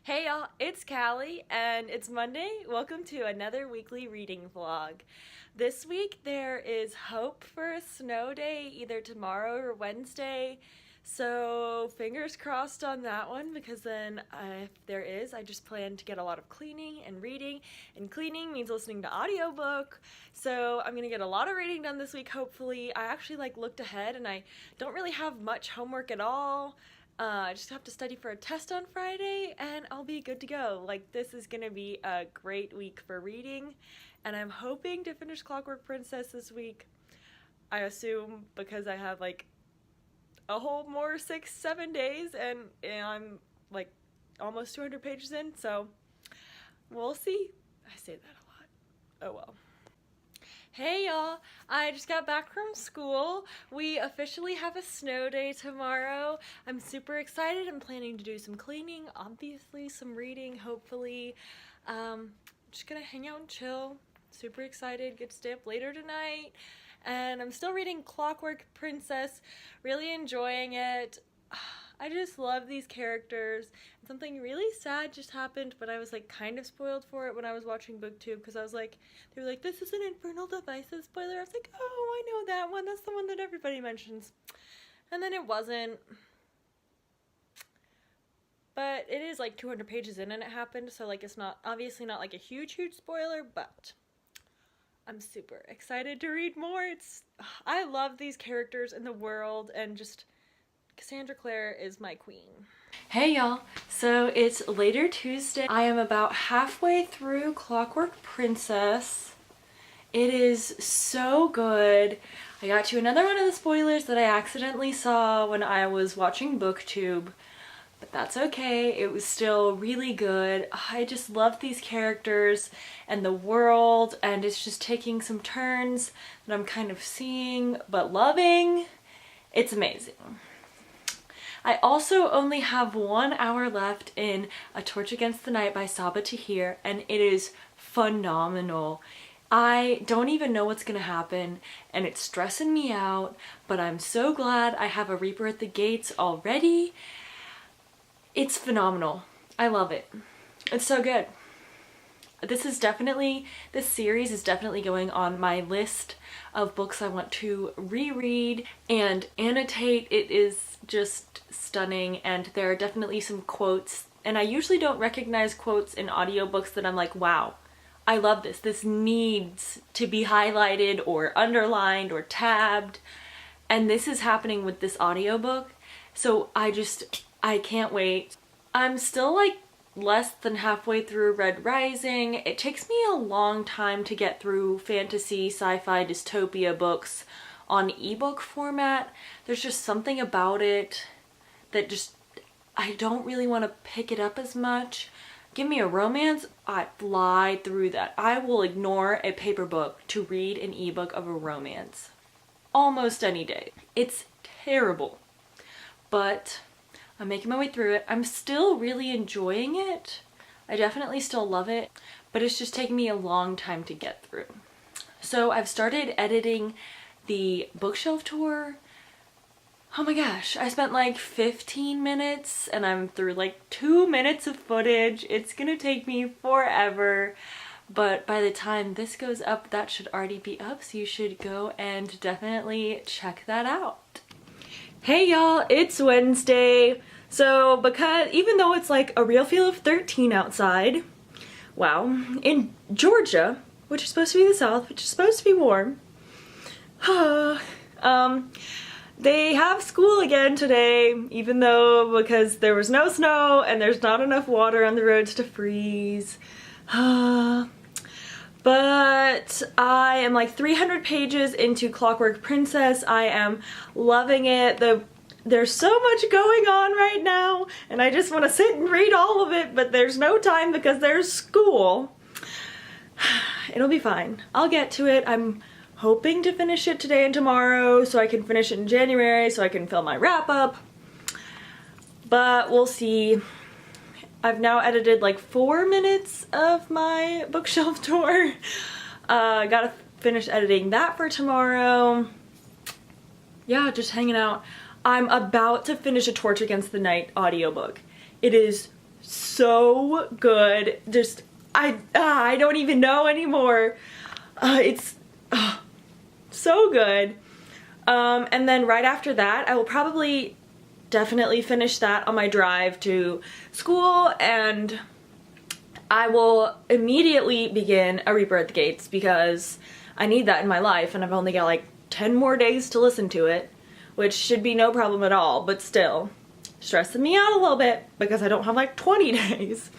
Hey y'all, it's Callie and it's Monday. Welcome to another weekly reading vlog. This week there is hope for a snow day either tomorrow or Wednesday. So fingers crossed on that one because then if there is, I just plan to get a lot of cleaning and reading. And cleaning means listening to audiobook. So I'm gonna get a lot of reading done this week hopefully. I actually looked ahead and I don't really have much homework at all. I just have to study for a test on Friday and I'll be good to go. This is gonna be a great week for reading, and I'm hoping to finish Clockwork Princess this week. I assume because I have a whole more 6-7 days and I'm almost 200 pages in, so we'll see. I say that a lot. Oh well. Hey y'all, I just got back from school. We officially have a snow day tomorrow. I'm super excited. I'm planning to do some cleaning, obviously some reading, hopefully. Just gonna hang out and chill. Super excited, get to stay up later tonight. And I'm still reading Clockwork Princess, really enjoying it. I just love these characters. Something really sad just happened, but I was kind of spoiled for it when I was watching booktube because I was they were like, this is an Infernal Devices spoiler. I was like, oh, I know that one. That's the one that everybody mentions. And then it wasn't. But it is 200 pages in and it happened, so it's not, obviously not a huge spoiler, but I'm super excited to read more. I love these characters in the world, and just Cassandra Clare is my queen. Hey y'all, so it's later Tuesday. I am about halfway through Clockwork Princess. It is so good. I got to another one of the spoilers that I accidentally saw when I was watching booktube, but that's okay. It was still really good. I just love these characters and the world, and it's just taking some turns that I'm kind of seeing but loving. It's amazing. I also only have 1 hour left in A Torch Against the Night by Saba Tahir, and it is phenomenal. I don't even know what's gonna happen, and it's stressing me out, but I'm so glad I have a Reaper at the Gates already. It's phenomenal. I love it. It's so good. This series is definitely going on my list of books I want to reread and annotate. It is just stunning, and there are definitely some quotes, and I usually don't recognize quotes in audiobooks that I'm like, wow, I love this. This needs to be highlighted or underlined or tabbed, and this is happening with this audiobook, so I can't wait. I'm still less than halfway through Red Rising. It takes me a long time to get through fantasy, sci-fi, dystopia books on ebook format. There's just something about it that I don't really want to pick it up as much. Give me a romance, I fly through that. I will ignore a paper book to read an ebook of a romance almost any day. It's terrible, but I'm making my way through it. I'm still really enjoying it. I definitely still love it, but it's just taking me a long time to get through. So I've started editing the bookshelf tour. Oh my gosh, I spent 15 minutes and I'm through 2 minutes of footage. It's gonna take me forever, but by the time this goes up, that should already be up, so you should go and definitely check that out. Hey y'all, it's Wednesday. So because even though it's a real feel of 13 outside, wow, in Georgia, which is supposed to be the South, which is supposed to be warm, they have school again today, even though because there was no snow and there's not enough water on the roads to freeze. But I am 300 pages into Clockwork Princess. I am loving it. There's so much going on right now, and I just want to sit and read all of it, but there's no time because there's school. It'll be fine. I'll get to it. I'm hoping to finish it today and tomorrow so I can finish it in January so I can fill my wrap up. But we'll see. I've now edited 4 minutes of my bookshelf tour. Gotta finish editing that for tomorrow. Yeah, just hanging out. I'm about to finish A Torch Against the Night audiobook. It is so good. Just, I don't even know anymore. It's so good. And then right after that, I will probably definitely finish that on my drive to school, and I will immediately begin A Reaper at the Gates because I need that in my life, and I've only got like 10 more days to listen to it, which should be no problem at all, but still stressing me out a little bit because I don't have like 20 days.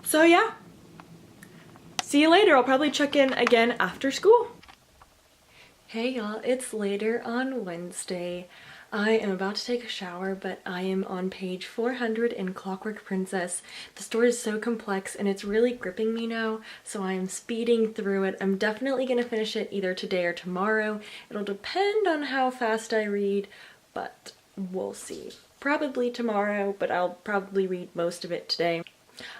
So yeah, see you later. I'll probably check in again after school. Hey y'all, it's later on Wednesday. I am about to take a shower, but I am on page 400 in Clockwork Princess. The story is so complex and it's really gripping me now, so I am speeding through it. I'm definitely going to finish it either today or tomorrow. It'll depend on how fast I read, but we'll see. Probably tomorrow, but I'll probably read most of it today.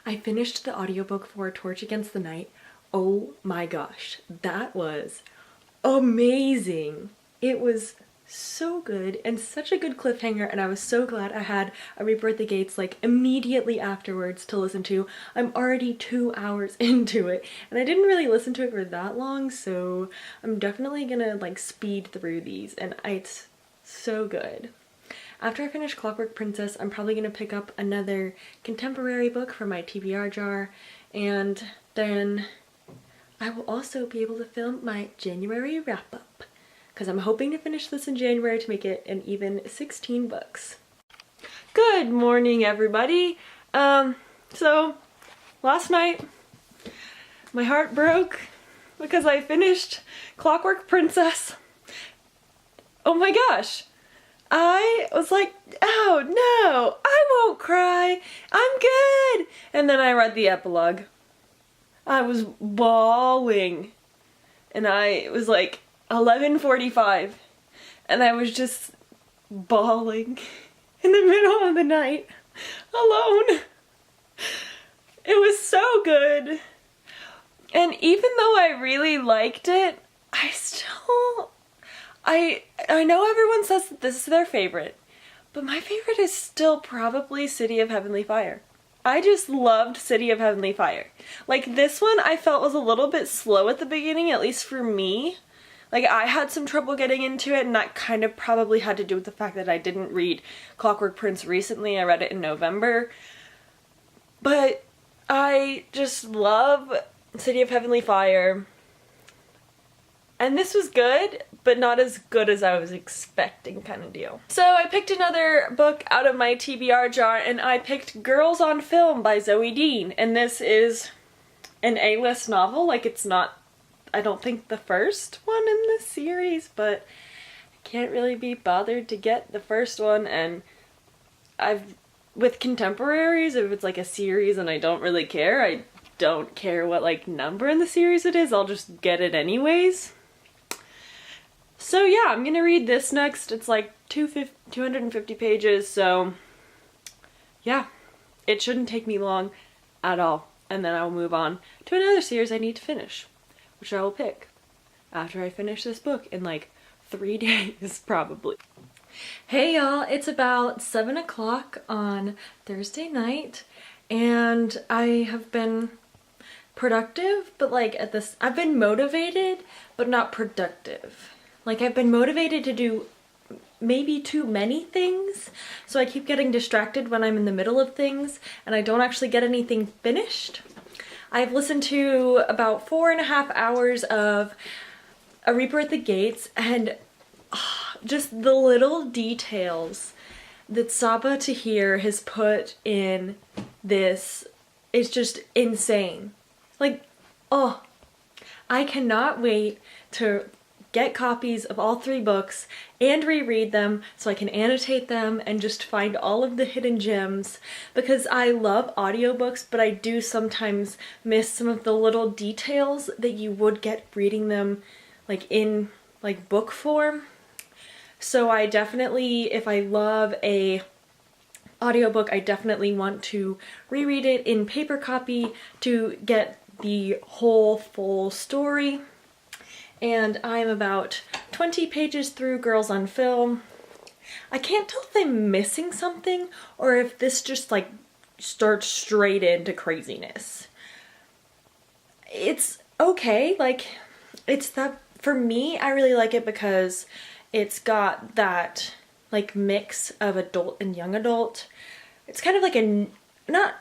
I finished the audiobook for A Torch Against the Night. Oh my gosh, that was amazing. It was so good and such a good cliffhanger, and I was so glad I had A Reaper at the Gates like immediately afterwards to listen to. I'm already 2 hours into it, and I didn't really listen to it for that long, so I'm definitely gonna like speed through these, and it's so good. After I finish Clockwork Princess, I'm probably gonna pick up another contemporary book from my TBR jar, and then I will also be able to film my January wrap-up, because I'm hoping to finish this in January to make it an even 16 books. Good morning, everybody. So last night my heart broke because I finished Clockwork Princess. Oh my gosh. I was like, oh no, I won't cry. I'm good. And then I read the epilogue. I was bawling. And it was like 11:45, and I was just bawling in the middle of the night alone. It was so good, and even though I really liked it, I know everyone says that this is their favorite, but my favorite is still probably City of Heavenly Fire. I just loved City of Heavenly Fire. Like, this one I felt was a little bit slow at the beginning, at least for me. Like, I had some trouble getting into it, and that kind of probably had to do with the fact that I didn't read Clockwork Prince recently. I read it in November. But I just love City of Heavenly Fire. And this was good, but not as good as I was expecting, kind of deal. So I picked another book out of my TBR jar, and I picked Girls on Film by Zoe Dean. And this is an A-list novel. Like, it's not, I don't think, the first one in this series, but I can't really be bothered to get the first one. And with contemporaries, if it's like a series and I don't really care, I don't care what like number in the series it is, I'll just get it anyways. So yeah, I'm gonna read this next. It's like 250 pages, so yeah, it shouldn't take me long at all. And then I'll move on to another series I need to finish, which I will pick after I finish this book in like 3 days, probably. Hey y'all, it's about 7 o'clock on Thursday night, and I have been productive, but like I've been motivated, but not productive. Like, I've been motivated to do maybe too many things, so I keep getting distracted when I'm in the middle of things, and I don't actually get anything finished. I've listened to about 4.5 hours of A Reaper at the Gates, and just the little details that Saba Tahir has put in this is just insane. Like, oh, I cannot wait to get copies of all 3 books and reread them so I can annotate them and just find all of the hidden gems, because I love audiobooks, but I do sometimes miss some of the little details that you would get reading them like in like book form. So I definitely, if I love a audiobook, I definitely want to reread it in paper copy to get the whole full story. And I'm about 20 pages through Girls on Film, I can't tell if I'm missing something or if this just like starts straight into craziness. It's okay, like it's that for me, I really like it because it's got that like mix of adult and young adult. It's kind of like a not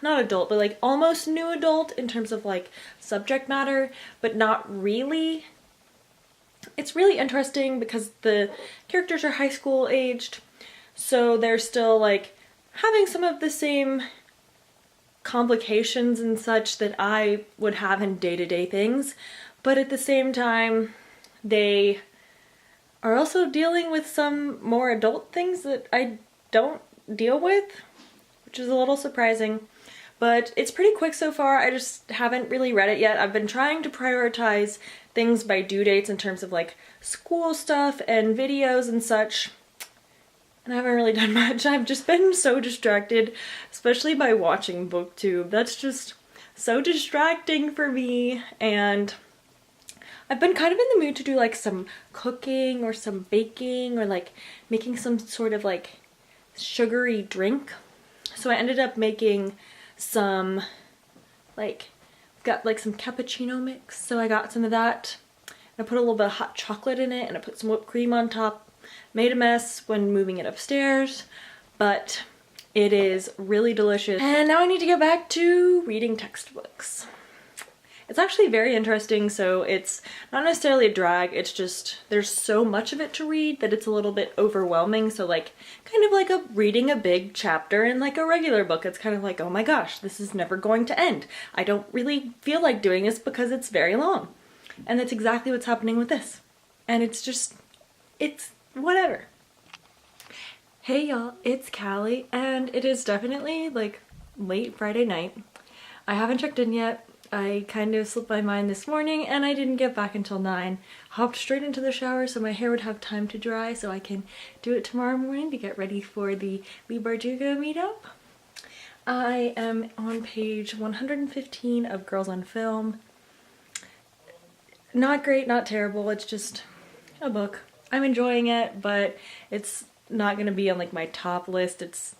adult, but like almost new adult in terms of like subject matter, but not really. It's really interesting because the characters are high school aged, so they're still like having some of the same complications and such that I would have in day-to-day things, but at the same time they are also dealing with some more adult things that I don't deal with, which is a little surprising. But it's pretty quick so far. I just haven't really read it yet. I've been trying to prioritize things by due dates in terms of like school stuff and videos and such. And I haven't really done much. I've just been so distracted, especially by watching BookTube. That's just so distracting for me. And I've been kind of in the mood to do like some cooking or some baking or like making some sort of like sugary drink. So I ended up making some got like some cappuccino mix, so I got some of that. I put a little bit of hot chocolate in it and I put some whipped cream on top. Made a mess when moving it upstairs, but it is really delicious. And now I need to get back to reading textbooks. It's actually very interesting, so it's not necessarily a drag, it's just there's so much of it to read that it's a little bit overwhelming. So like kind of like reading a big chapter in like a regular book. It's kind of like, oh my gosh, this is never going to end. I don't really feel like doing this because it's very long. And that's exactly what's happening with this. And it's just, it's whatever. Hey y'all, it's Callie, and it is definitely like late Friday night. I haven't checked in yet. I kind of slipped my mind this morning and I didn't get back until 9. Hopped straight into the shower so my hair would have time to dry so I can do it tomorrow morning to get ready for the Lee Bardugo meetup. I am on page 115 of Girls on Film. Not great, not terrible, it's just a book. I'm enjoying it, but it's not going to be on like my top list. It's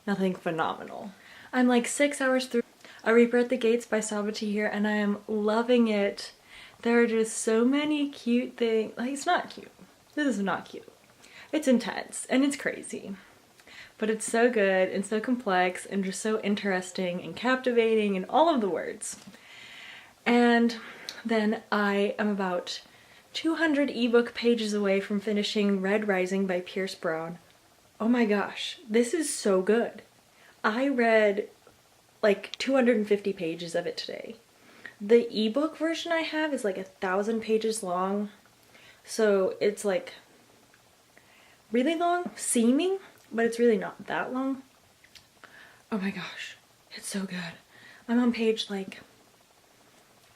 nothing phenomenal. I'm like 6 hours through A Reaper at the Gates by Sabati here, and I am loving it. There are just so many cute things. Like, it's not cute. This is not cute. It's intense and it's crazy. But it's so good and so complex and just so interesting and captivating and all of the words. And then I am about 200 ebook pages away from finishing Red Rising by Pierce Brown. Oh my gosh, this is so good. I read like 250 pages of it today. The ebook version I have is like 1,000 pages long, so it's like really long seeming, but it's really not that long. Oh my gosh, it's so good. I'm on page like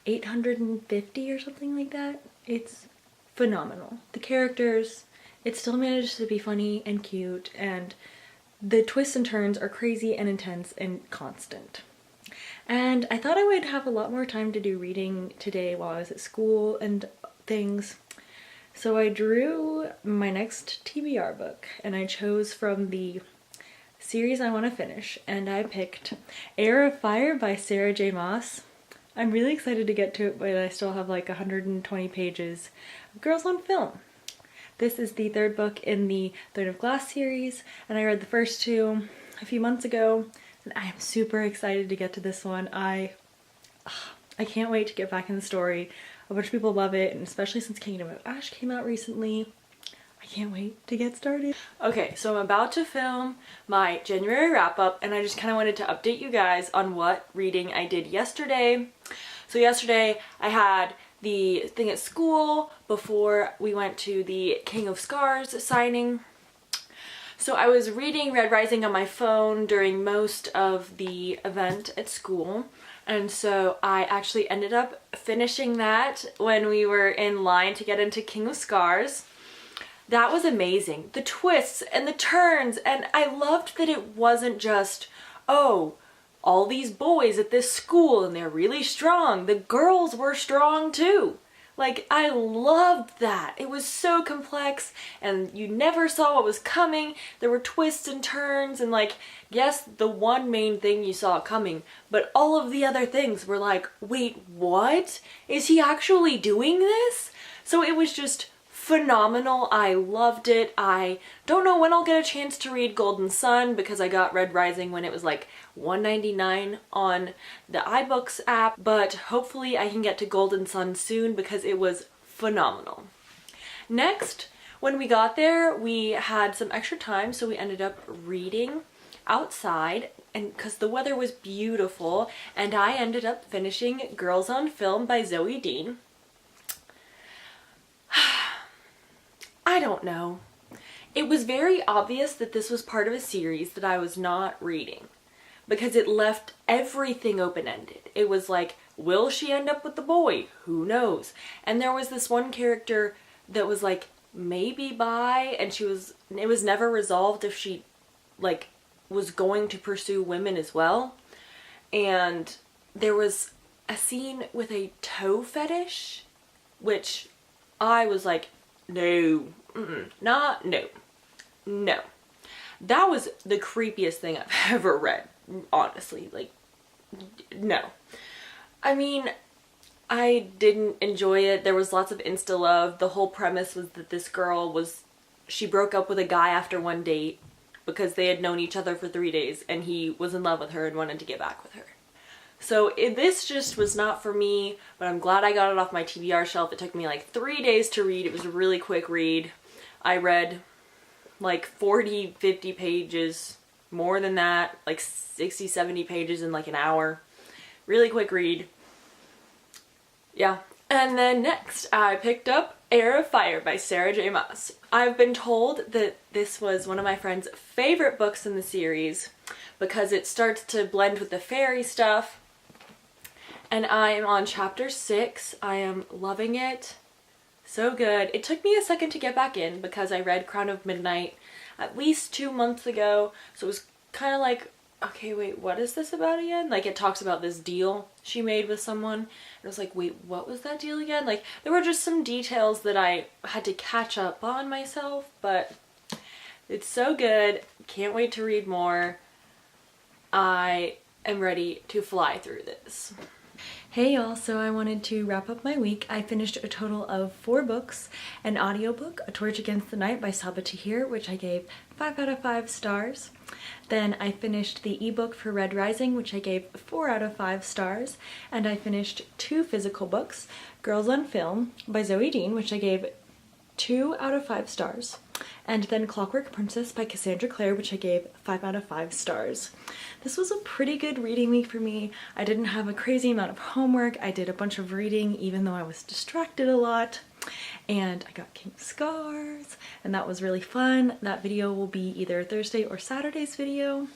850 or something like that. It's phenomenal. The characters, it still manages to be funny and cute, and the twists and turns are crazy and intense and constant. And I thought I would have a lot more time to do reading today while I was at school and things. So I drew my next TBR book, and I chose from the series I want to finish, and I picked Heir of Fire by Sarah J. Maas. I'm really excited to get to it, but I still have like 120 pages of Girls on Film. This is the third book in the Throne of Glass series, and I read the first two a few months ago, and I am super excited to get to this one. I can't wait to get back in the story. A bunch of people love it, and especially since Kingdom of Ash came out recently, I can't wait to get started. Okay, so I'm about to film my January wrap-up, and I just kind of wanted to update you guys on what reading I did yesterday. So yesterday I had the thing at school before we went to the King of Scars signing. So I was reading Red Rising on my phone during most of the event at school. And so I actually ended up finishing that when we were in line to get into King of Scars. That was amazing. The twists and the turns, and I loved that it wasn't just, oh, all these boys at this school and they're really strong. The girls were strong too. Like, I loved that. It was so complex and you never saw what was coming. There were twists and turns and like, yes, the one main thing you saw coming, but all of the other things were like, wait, what? Is he actually doing this? So it was just phenomenal. I loved it. I don't know when I'll get a chance to read Golden Sun because I got Red Rising when it was like $1.99 on the iBooks app, but hopefully I can get to Golden Sun soon because it was phenomenal. Next, when we got there, we had some extra time, so we ended up reading outside, and because the weather was beautiful, and I ended up finishing Girls on Film by Zoe Dean. I don't know. It was very obvious that this was part of a series that I was not reading because it left everything open-ended. It was like, will she end up with the boy? Who knows? And there was this one character that was like maybe bi, and it was never resolved if she like was going to pursue women as well. And there was a scene with a toe fetish, which I was like, no, no. That was the creepiest thing I've ever read, honestly. Like, no. I mean, I didn't enjoy it. There was lots of insta love. The whole premise was that this girl she broke up with a guy after one date because they had known each other for 3 days and he was in love with her and wanted to get back with her. So this just was not for me, but I'm glad I got it off my TBR shelf. It took me like 3 days to read. It was a really quick read. I read like 40, 50 pages, more than that, like 60, 70 pages in like an hour. Really quick read. Yeah. And then next, I picked up Heir of Fire by Sarah J. Maas. I've been told that this was one of my friend's favorite books in the series because it starts to blend with the fairy stuff. And I am on chapter 6. I am loving it. So good. It took me a second to get back in because I read Crown of Midnight at least 2 months ago. So it was kind of like, okay, wait, what is this about again? Like, it talks about this deal she made with someone. And I was like, wait, what was that deal again? Like, there were just some details that I had to catch up on myself, but it's so good. Can't wait to read more. I am ready to fly through this. Hey y'all, so I wanted to wrap up my week. I finished a total of 4 books, an audiobook, A Torch Against the Night by Sabaa Tahir, which I gave 5 out of 5 stars. Then I finished the ebook for Red Rising, which I gave 4 out of 5 stars. And I finished 2 physical books, Girls on Film by Zoe Dean, which I gave 2 out of 5 stars. And then Clockwork Princess by Cassandra Clare, which I gave 5 out of 5 stars. This was a pretty good reading week for me. I didn't have a crazy amount of homework. I did a bunch of reading even though I was distracted a lot. And I got King's Scars, and that was really fun. That video will be either Thursday or Saturday's video.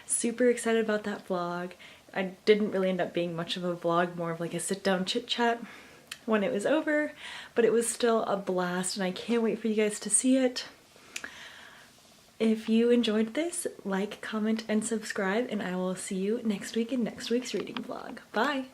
Super excited about that vlog. I didn't really end up being much of a vlog, more of like a sit-down chit-chat when it was over, but it was still a blast and I can't wait for you guys to see it. If you enjoyed this, like, comment, and subscribe, and I will see you next week in next week's reading vlog. Bye!